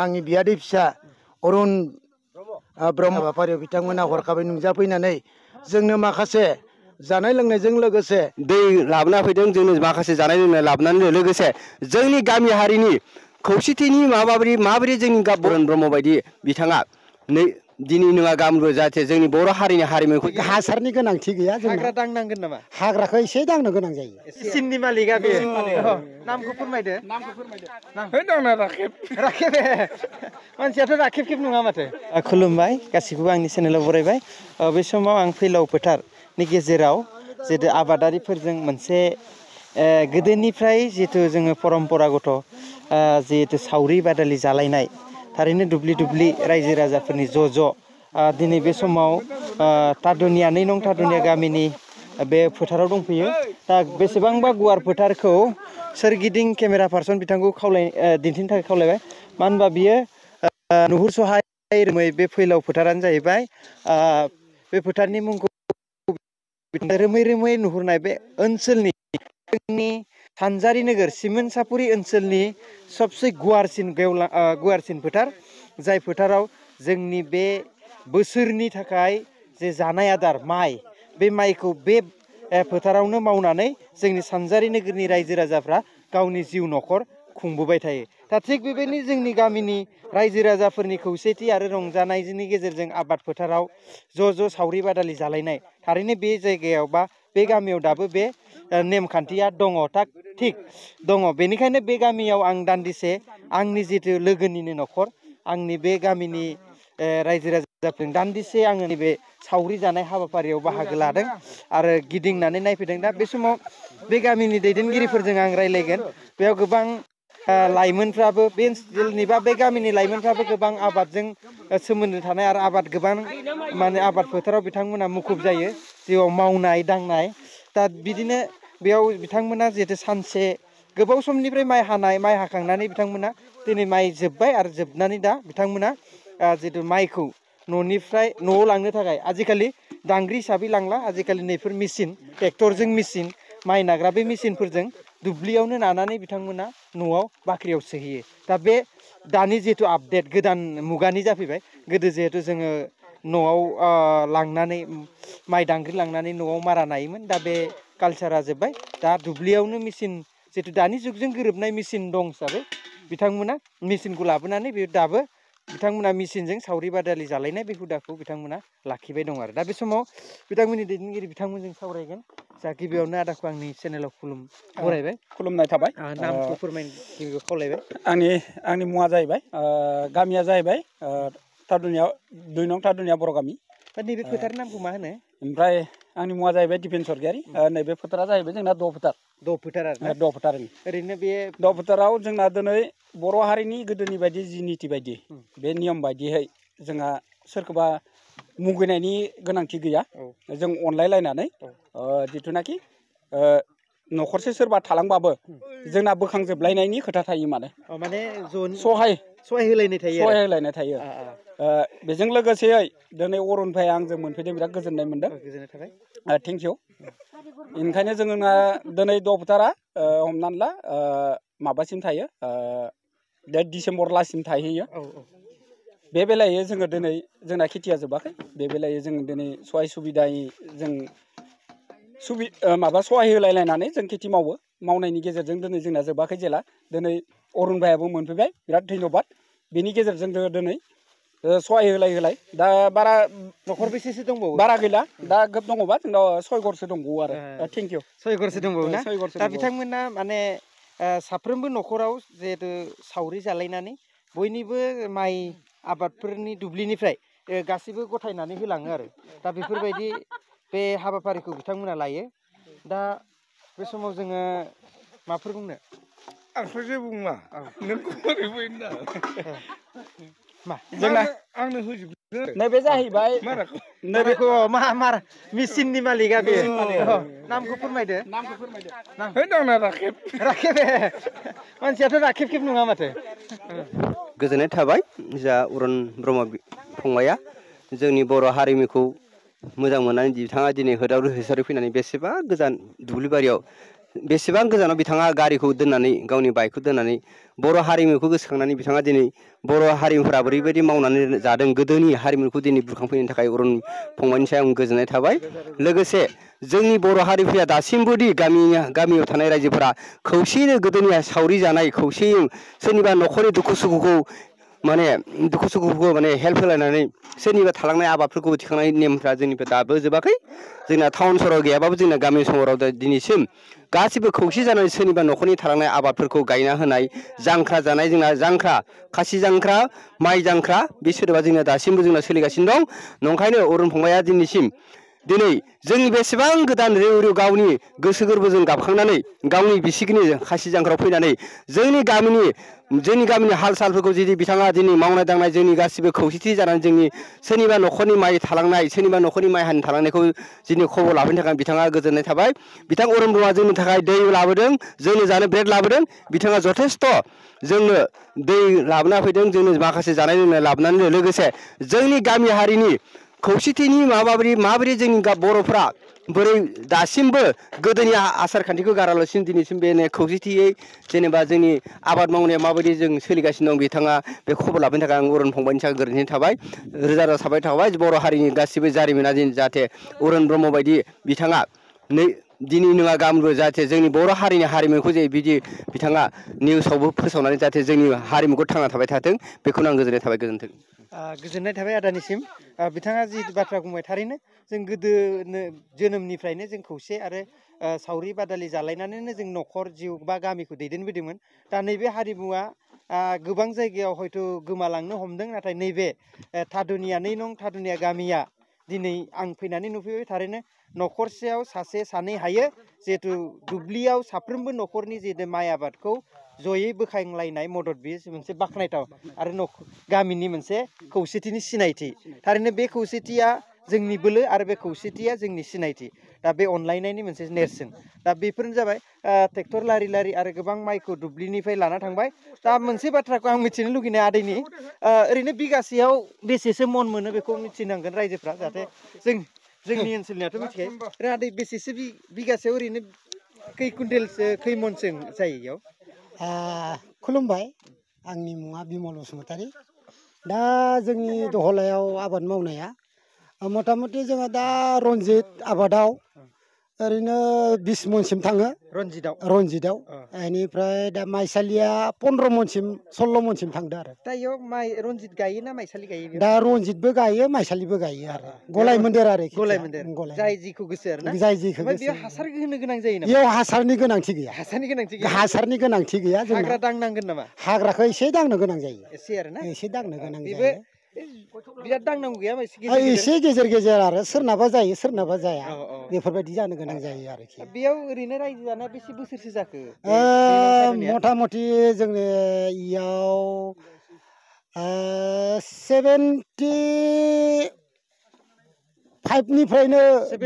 आंनि बियादै फिसा अरुण ब्रह्म हाबाफारियाव बिथांमोना हरखाबै नुजाफैनानै जोंनो माखासे जानाय लोंनायजों लोगोसे दै लाबोना फैदों। जोंनो माखासे जानाय लोंनाय लाबोनानै लोगोसे जोंनि गामि हारिनि खौसेथिनि माबोरै जोंनि अरुण ब्रह्म बायदि बिथाङा दिनै नङा गाबोनबो जाहाथे जोंनि बर' हारिनि हारिमुखौ हासारनि गोनांथि गैया। हाग्रा दांनांगोन नामा? हाग्राखौ एसे दांनो गोनां जायो। सिननि मालिका बे नामखौ फोरमायदो। राखेब मानसियाथ' राखेब खेब नङा माथो। खुलुमबाय गासिखौबो आंनि चेनेलाव बरायबाय। बे समाव आं फैलाव फोथारनि गेजेराव जितु आबादारिफोरजों मोनसे गोदोनिफ्राय जितु जोङो परम्परागत जिहेतु सावरि बादालि जालायनाय थारैनो दुब्लि दुब्लि रायजो राजाफोरनि ज' दिनै बे समाव तादुनिया 2 नं तादुनिया गामिनि बे फोथाराव दंफैयो। दा बेसेबांबा गुवार फोथारखौ सोरगिदिं केमेरा पार्सन बिथांखौ दिन्थिनो थाखाय खावलायबाय। मानो होनबा बियो नुहुरस'हायै रोमै बे फैलाव फोथारानो जाहैबाय। बे फोथारनि मुंखौ रोमै रोमै नुहुरनाय बे ओनसोलनि जोंनि सानजारि नोगोर सिमोनसापुरि ओनसोलनि सबसे गुवारसिन फोथार, जाय फोथाराव जोंनि बे बोसोरनि थाखाय जे जानाय आदार माइ, बे माइखौ बे फोथारावनो मावनानै जोंनि सानजारि नोगोरनि रायजो राजाफ्रा गावनि जिउ न'खर खुंबोबाय थायो। दा थिग बेबायदिनो जोंनि गामिनि रायजो राजाफोरनि खौसेथि आरो रंजानायनि गेजेरजों आबाद फोथाराव ज' सावरि बादालि जालायनाय थारैनो बे जायगायाव बा बे गामियाव दाबो बे नेमखान्थिया दङ, थिग दङ। बेनिखायनो बे गामियाव आं दान्दिसे आंनि जितु लोगोनिनो न'खर, आंनि बे गामिनि रायजो राजाफोरजों दान्दिसे आङो नैबे सावरि जानाय हाबाफारियाव बाहागो लादों आरो गिदिंनानै नायफैदों। दा बे समाव बे गामिनि दैदेनगिरिफोरजों आं रायज्लायगोन। बेयाव गोबां लाइमोनफ्राबो बे ओनसोलनि बा बे गामिनि लाइमोनफ्राबो गोबां आबादजों सोमोन्दो थानाय आरो गोबां आबाद फोथाराव बिथांमोना मुखुब जायो जिउआव मावनाय दांनाय। दा बिदिनो बेयाव बिथांमोना जिहेतु सानसे गोबाव समनिफ्राय माइ हाखांनानै बिथांमोना दिनै माइ जोब्बाय आरो जोबनानै दा बिथांमोना जितु माइखौ न'निफ्राय न'आव लांनो थाखाय आजिखालि दांग्रि हिसाबै लांला, आजिखालि नैफोर मेचिन, ट्रेक्टरजों मेचिन, माइ नाग्रा बे मेचिनफोरजों दुब्लियावनो नानानै बिथांमोना न'आव बाख्रियाव सोहैयो। दा बे दानि जिहेतु आपडेट गोदान मुगानि जाफैबाय। गोदो जिहेतु जोङो न'आव लांनानै माइ दांग्रि लांनानै न'आव मारा नायोमोन। दा बे कालसारा जोब्बाय। दा दुब्लियावनो मेचिन, जितु दानि जुगजों गोरोबनाय मेचिन दं हिसाबै बिथांमोना मेचिनखौ लाबोनानै बे दाबो बिथांमोना मेचिनजों सावरि बादालि जालायनाय बे हुदाखौ बिथांमोना लाखिबाय दं आरो। दा बे समाव बिथांमोननि दैदेनगिरि बिथांमोनजों सावरायगोन। जा गिबियावनो आदाखौ आंनि चेनेलाव बरायबाय, खुलुमनाय थाबाय। नामखौ फोरमायनो खावलायबाय। आंनि मुङा जाहैबाय, गामिया जाहैबाय तादुनिया 2 नं तादुनिया बर' गामि। दा नैबे फोथारनि नामखौ मा होनो? ओमफ्राय आंनि मुङा जाहैबाय दिपेन सरगियारि। नैबे फोथारा जाहैबाय जोंना द' फोथार आरो ओरैनो बे द' फोथाराव जोंना दिनै बर' हारिनि गोदोनि बायदि जि निति बायदि बे नियम बायदियै जोंहा सोरखौबा मुगैनायनि गोनांथि गैया। जों अनलायलायनानै जिथुनाखि न'खरसे सोरबा थालांबाबो जोंना बोखांजोबलायनायनि खोथा थायो। माने सहाय होलायनाय थायो। बेजों लोगोसेयै दिनै अरुण भाइया आंजों मोनफैदों, बिराद गोजोननाय मोनदों। गोजोननाय थाबाय। Thank you. ओंखायनो जोंना दिनै द' फोथारा हमनानै ला माबासिम थायो, डिसेम्बर लासिम थाहैयो। बे बेलायै जोङो दिनै जोंना खेथिया जोबाखै। बे बेलायै जों दिनै सहाय सुबिदायै जों सहाय होलायलायनानै जों खेथि मावो। मावनायनि गेजेरजों दिनै जोंना जोबाखै जेला दिनै अरुण भाइयाबो मोनफैबाय, बिराद धन्यबाद। बेनि गेजेरजों जोङो दिनै सहाय होलाय दा बारा न'खर बेसेसो दंबावो? बारा गैला, दा गोब दङबा जोंनाव 6 घरसो दंबावो आरो। Thank you. 6 घरसो दंबावो ना? 6 घरसो दा दंबावो। बिथांमोना माने साफ्रोमबो न'खराव जिहेतु सावरि जालायनानै बयनिबो माइ आबादफोरनि दुब्लिनिफ्राय गासैबो गथायनानै होलाङो आरो। दा बेफोरबायदि बे हाबाफारिखौ बिथांमोना लायो। दा बे समाव जोङो माफोर बुंनो? आंथ' जेबो बुङा, नोंखौ बोरै बुंनो जोंना आंनो होजोबदो। नैबे जाहैबाय नैबेखौ मेचिननि मालिका बे। नामखौ फोरमायदो। राखेब मानसियाथ' राखेब खेब नङा माथो। गोजोननाय थाबाय जा अरुण ब्रह्म फंबाया जोंनि बर' हारिमुखौ मोजां मोननानै बिथाङा दिनै होदाव होसारै फैनानै बेसेबा गोजान दुब्लि बारियाव बेसेबां गोजानाव बिथाङा गारिखौ दोननानै गावनि बाइकखौ दोननानै बर' हारिमुखौ गोसोखांनानै बिथाङा दिनै बर' हारिमुफोरा ओरैबायदि मावनानै जादों गोदोनि हारिमुखौ दिनै बुरखांफैनो थाखाय अरुन फंबायनि सायाव आं गोजोननाय थाबाय लोगोसे जोंनि बर' हारिफोरा दासिमबोदि गामियाव थानाय रायजोफोरा खौसेयैनो गोदोनि सावरि जानाय खौसेयै सोरनिबा न'खरनि दुखु सुखुखौ माने हेल्प होलायनानै सोरनिबा थालांनाय आबादफोरखौ थिखांनाय नेमफ्रा जोंनिफ्राय दाबो जोबाखै जोंना टाउन सहराव गैयाबाबो जोंना गामि सहराव दिनैसिम गासिबो खौसे जानानै सोरनिबा न'खरनि थालांनाय आबादफोरखौ गायना होनाय जांख्रा जानाय जोंना जांख्रा खासि जांख्रा माइ जांख्रा बे सोदोबा जोंना दासिमबो जोंना सोलिगासिनो दं नंखायनो अरुन फंबाया दिनै जोंनि बेसेबां गोदान रेउ गावनि गोसो गोरबोजों गाबखांनानै गावनि बिसिगिनि खासि जांख्रायाव फैनानै जोंनि गामिनि हाल सालफोरखौ जुदि बिथाङा दिनै मावनाय दांनाय जोंनि गासिबो खौसेथि जानानै जोंनि सोरनिबा न'खरनि माइ थालांनाय सोरनिबा न'खरनि माइ हानि थालांनायखौ जोंनि खबर लाफैनो थाखाय बिथाङा गोजोननाय थाबाय बिथां अरुन ब्रह्मआ जोंनि थाखाय दै लाबोदों जोंनो जानो ब्रेड लाबोदों बिथाङा जथेस्थ' जोंनो दै लाबोना फैदों जोंनो माखासे जानाय लोंनाय लाबोनानै लोगोसे जोंनि गामि हारिनि खौसेथिनि माबोरै जोंनि बर'फ्रा बोरै दासिमबो गोदोनि आसार खान्थिखौ गारालासिनो दिनैसिम बे खौसेथियै जेनेबा जोंनि आबाद मावनाया माबायदि जों सोलिगासिनो दं बिथाङा बे खबर लाफैनो थाखाय आं अरुन फंबायनि थाखाय गोजोननाय थाबाय रोजा रोजा साबायखर थाबाय बर' हारिनि गासिबो जारिमिना जाहाथे अरुन ब्रह्म बायदि बिथाङा दिनै नङा गाबोनबो जाहाथे जोंनि बर' हारिनि हारिमुखौ जे बिदि बिथाङा निउसावबो फोसावनानै जाहाथे जोंनि हारिमुखौ थांना थाबाय थाथों बेखौनो आं गोजोननाय थाबाय गोजोन्थों गोजोननाय थाबाय आदानिसिम बिथाङा जि बाथ्रा बुंबाय थारैनो जों गोदोनो जोनोमनिफ्रायनो जों खौसे आरो सावरि बादालि जालायनानैनो जों न'खर जिउ बा गामिखौ दैदेनबोदोंमोन दा नैबे हारिमुवा गोबां जायगायाव हयथ' गोमालांनो हमदों नाथाय नैबे थादुनिया 2 नं थादुनिया गामिया दिनै आं फैनानै नुफैबाय थारैनो न'खरसेयाव सासे सानै हायो जिहेथु दुब्लियाव साफ्रोमबो न'खरनि जिहेतु माइ आबादखौ जयै बोखांलायनाय मदद बेयो मोनसे बाख्नायथाव आरो गामिनि मोनसे खौसेथिनि सिनायथि थारैनो बे खौसेथिया जोंनि बोलो आरो बे खौसेथिया जोंनि सिनायथि दा बे अनलायनायनि मोनसे नेरसोन दा बेफोरनो जाबाय ट्रेक्टर लारि लारि आरो गोबां माइखौ दुब्लिनिफ्राय लाना थांबाय दा मोनसे बाथ्राखौ आं मिथिनो लुगैनाय आदैनि ओरैनो बिगासेयाव बेसेसो मन मोनो बेखौ मिथिनांगोन रायजोफ्रा जाहाथे जोंनि ओनसोलनियाथ' मिथिखायो ओरैनो आदै बेसेसो बिगासेयाव ओरैनो खै कुइन्टेलसो खै मनसो जायो इयाव खुलुमबाय आंनि मुङा बिमल बसुमतारी दा जोंनि दहलायाव आबाद मावनाया मथा मथि जोङो दा रनजित आबादाव ओरैनो 20 मनसिम थाङो रनजितआव बेनिफ्राय दा माइसालिया 15 मनसिम 16 मनसिम थांदो आरो दा इयाव माइ रनजित गायो ना माइसालि गायो दा रनजितबो गायो माइसालिबो गायो आरो गलाय मोन्देर आरो जाय जिखौ गोसो आरो ना जाय जिखौ गोसो बेयाव हासार होनो गोनां जायो नामा बेयाव हासारनि गोनांथि गैया हासारनि गोनांथि गैया जोंना हाग्रा दांनांगोन नामा हाग्राखौ एसे दांनो गोनां जायो एसे आरो ना एसे दांनो गोनां बेबो जायो बिराद दांनांगौ गैया एसे गेजेर गेजेर आरो सोरनाबा जायो सोरनाबा जाया बेफोरबायदि जानो गोनां जायो आरोखि बेयाव ओरैनो रायजो जानाया बेसे बोसोरसो जाखो मथा मथि जोंनि इयाव 75 निफ्रायनो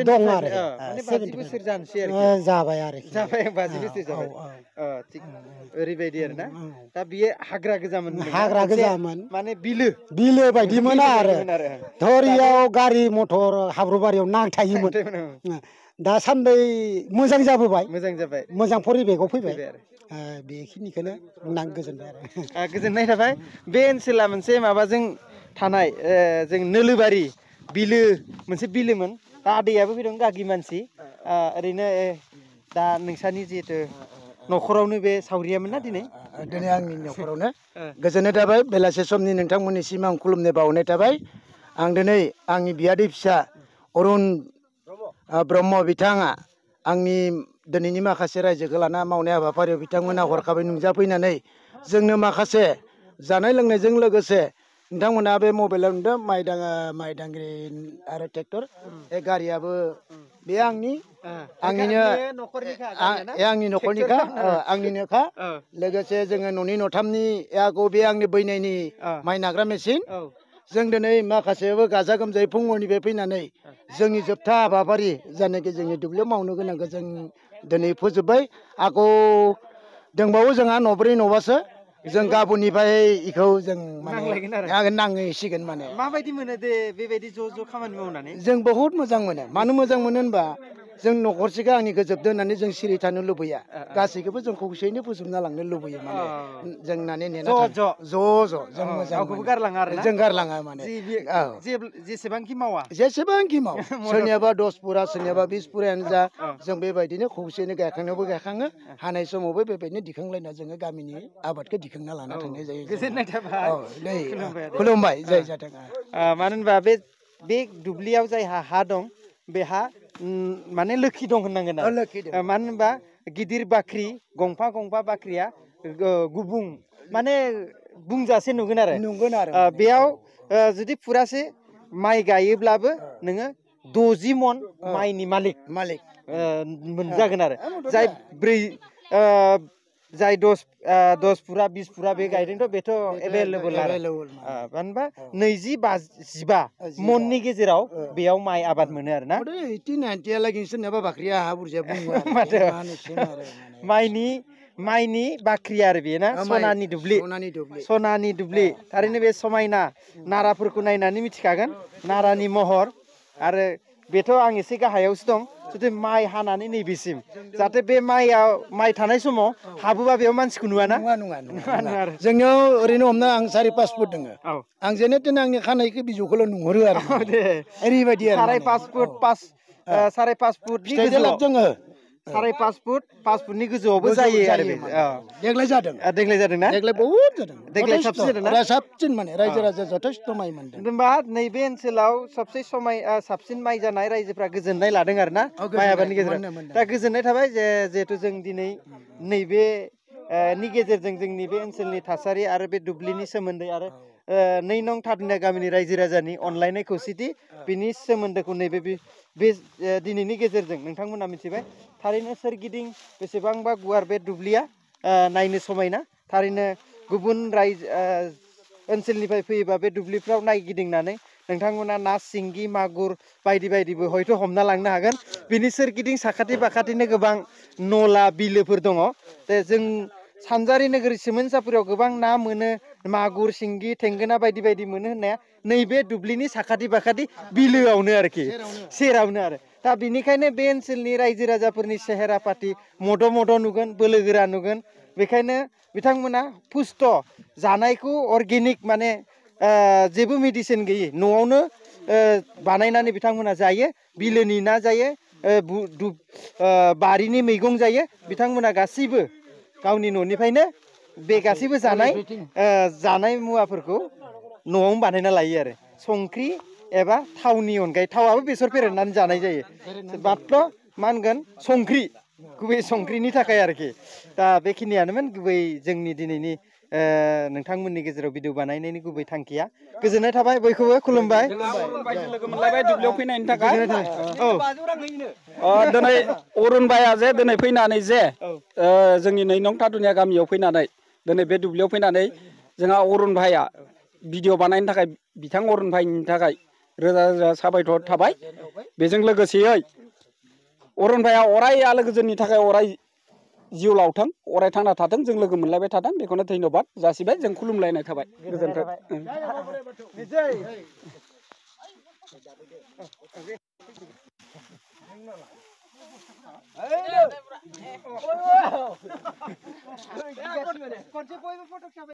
दं आरो 50 बोसोर जानोसै आरो जाबाय आरोखि 50 बोसोर जाबाय थिग ओरैबायदि आरो ना दा बियो हाग्रा गोजामोन माने बिलो बायदिमोन आरो धरियाव गारि मथर हाब्रुबारियाव नांथायोमोन दासान्दि मोजां जाबोबाय मोजां परिबेकआव फैबाय बेखिनिखौनो बुंनानै गोजोनबाय आरो गोजोननाय थाबाय बे ओनसोला मोनसे माबाजों थानाय जों नोलोबारि बिलो मोनसे बिलोमोन दा आदैयाबो फैदों गागि मानसि ओरैनो दा नोंसानि जिहेतु न'खरावनो बे सावरियामोन ना दिनै आंनि न'खरावनो गोजोननाय थाबाय बेलासे समनि नोंथांमोननिसिम आं खुलुमनाय बावनाय थाबाय आं दिनै आंनि बियादै फिसा अरुन ब्रह्म बिथाङा आंनि दिनैनि माखासे रायजोखौ लाना मावनाय हाबाफारियाव बिथांमोना हरखाबै नुजाफैनानै जोंनो माखासे जानाय लोंनायजों लोगोसे नोंथांमोना बे मबाइलाव नुदों माइ दांग्रि आरो ट्रेक्टर बे गारियाबो बे आंनिनो न'खरनिखा आंनिनोखा लोगोसे जोङो न'नि न'थामनि बे आंनि बैनायनि माइ नाग्रा मेसिन जों दिनै माखासेबो गाजा गोमजायै फुंनिफ्राय फैनानै जोंनि जोबथा हाबाफारि जायनाखि जोंनि दुब्लियाव मावनो गोनांखौ जों दिनै फोजोब्बाय आगौ दंबावो जोंहा न'ब्रै न'बासो जों गाबोननिफ्राय इखौ जों नांहैसिगोन माने माबायदि मोनो दे बेबायदि ज' ज' खामानि मावनानै जों बहुद मोजां मोनो मानो मोजां मोनो होनबा जों न'खरसेखौ आंनिखौ जोबदो होननानै जों सिरि थानो लुबैया गासैखौबो जों खौसेयैनो फोजोबना लांनो लुबैयो माने जों माने नेना ज' जों मोजां रावखौबो गारलाङा आरो ना जों गारलाङा माने जेसेबांखि मावा जेसेबांखि माव सोरनियाबा 10 पुरा सोरनियाबा 20 पुरायानो जा जों बेबायदिनो खौसेयैनो गायखांनायावबो गायखाङो हानाय समावबो बेबायदिनो दिखांलायना जोङो गामिनि आबादखौ दिखांना लाना थांनाय जायो गोजोननाय थाबाय खुलुमबाय जय जाथों मानो होनबा बे दुब्लियाव जायहा हा दं बेहा माने लोखि दं होननांगोन आरो मानो होनबा गिदिर बाख्रि गंफा गंफा बाख्रिया गुबुं माने बुंजासे नुगोन आरो बेयाव जुदि फुरासे माइ गायोब्लाबो नोङो 60 मन माइनि मालिक मोनजागोन आरो जाय 10 पुरा 20 पुरा बे गायदोंथ' बेथ' एभेलेबल आरो मानो होनबा 20-25 मननि गेजेराव बेयाव माइ आबाद मोनो आरो ना 80-90 लागै सोरनियाबा बाख्रिया हा बुरजा बुङो माइनि बाख्रि आरो बेयो ना सनानि दुब्लि थारैनो बे समायना नाराफोरखौ नायनानै मिथिखागोन नारानि महर आरो बेथ' आं एसे गाहायावसो दं जुदि माइ हानानै नैबेसिम जाहाथे बे माइ थानाय समाव हाबोबा बेयाव मानसिखौ नुवाना नङा जोंनियाव ओरैनो हमना आं 4-5 फुट दङ आं जेने तेने आंनि खानायखौ बिजौखौल' नुहरो आरो ओरैबायदि आरो 5.5 फुटनि गोजौआव 5.5 फुट 5 फुटनि गोजौआवबो जायो आरो देग्लाय जादों ना देग्लाय बहुद जादों देग्लाय साबसिन जादों ना साबसिन माने रायजो राजा जथेस्थ' माइ मोनदों होनबा नैबे ओनसोलाव साबसिन माइ जानाय रायजोफ्रा गोजोननाय लादों आरो ना माइ आबादनि गेजेराव दा गोजोननाय थाबाय जिहेथु जों दिनै नैबे नि गेजेरजों जोंनि बे ओनसोलनि थासारि आरो बे दुब्लिनि सोमोन्दै आरो 2 नं थादुनिया गामिनि रायजो राजानि अनलायनाय खौसेथि बिनि सोमोन्दोखौ नैबे बे दिनैनि गेजेरजों नोंथांमोना मिथिबाय थारैनो सोरगिदिं बेसेबांबा गुवार बे दुब्लिया नायनो समायना थारैनो गुबुन ओनसोलनिफ्राय फैयोबा बे दुब्लिफ्राव नायगिदिंनानै नोंथांमोना ना सिंगि मागुर बायदि बायदिबो हयथ' हमना लांनो हागोन बिनि सोरगिदिं साखाथि बाखाथिनो गोबां नला बिलोफोर दङ जों सानजारि नोगोर सिमोनसापुरियाव गोबां ना मोनो मागुर सिंगि थेंगोना बायदि बायदि मोनो होननाया नैबे दुब्लिनि साखाथि बाखाथि बिलोआवनो आरोखि सेरावनो आरो दा बिनिखायनो बे ओनसोलनि रायजो राजाफोरनि सेहेरा पाति मद' नुगोन बोलो गोरा नुगोन बेखायनो बिथांमोना पुस्त जानायखौ अर्गेनिक माने जेबो मेडिसिन गैयि न'आवनो बानायनानै बिथांमोना जायो बिलोनि ना जायो बारिनि मैगं जायो बिथांमोना गासैबो गावनि न'निफ्रायनो बे गासैबो जानाय मुवाफोरखौ न'आवनो बानायना लायो आरो संख्रि एबा थावनि अनगायै थावाबो बेसर फेरेदनानै जानाय जायो माथ्र मा होनगोन संख्रि गुबै संख्रिनि थाखाय आरोखि दा बेखिनियानोमोन गुबै जोंनि दिनैनि नोंथांमोननि गेजेराव भिडिअ बानायनायनि गुबै थांखिया गोजोननाय थाबाय बयखौबो खुलुमबाय लोगो मोनलायबाय दुब्लियाव फैनायनि थाखाय दिनै अरुनबाया जे दिनै फैनानै जे जोंनि 2 नं थादुनिया गामियाव फैनानै दिनै बे दुब्लियाव फैनानै जोंहा अरुन भाइया भिडिअ बानायनो थाखाय बिथां अरुन भाइनि थाखाय रोजा रोजा साबायखर थाबाय बेजों लोगोसेयै अरुन भाइया अराय आलो गोजोननि थाखाय अराय जिउ लावथों अराय थांना थाथों जों लोगो मोनलायबाय थाथों बेखौनो धन्यबाद जासिबाय जों खुलुमलायनाय थाबाय गोजोन्थों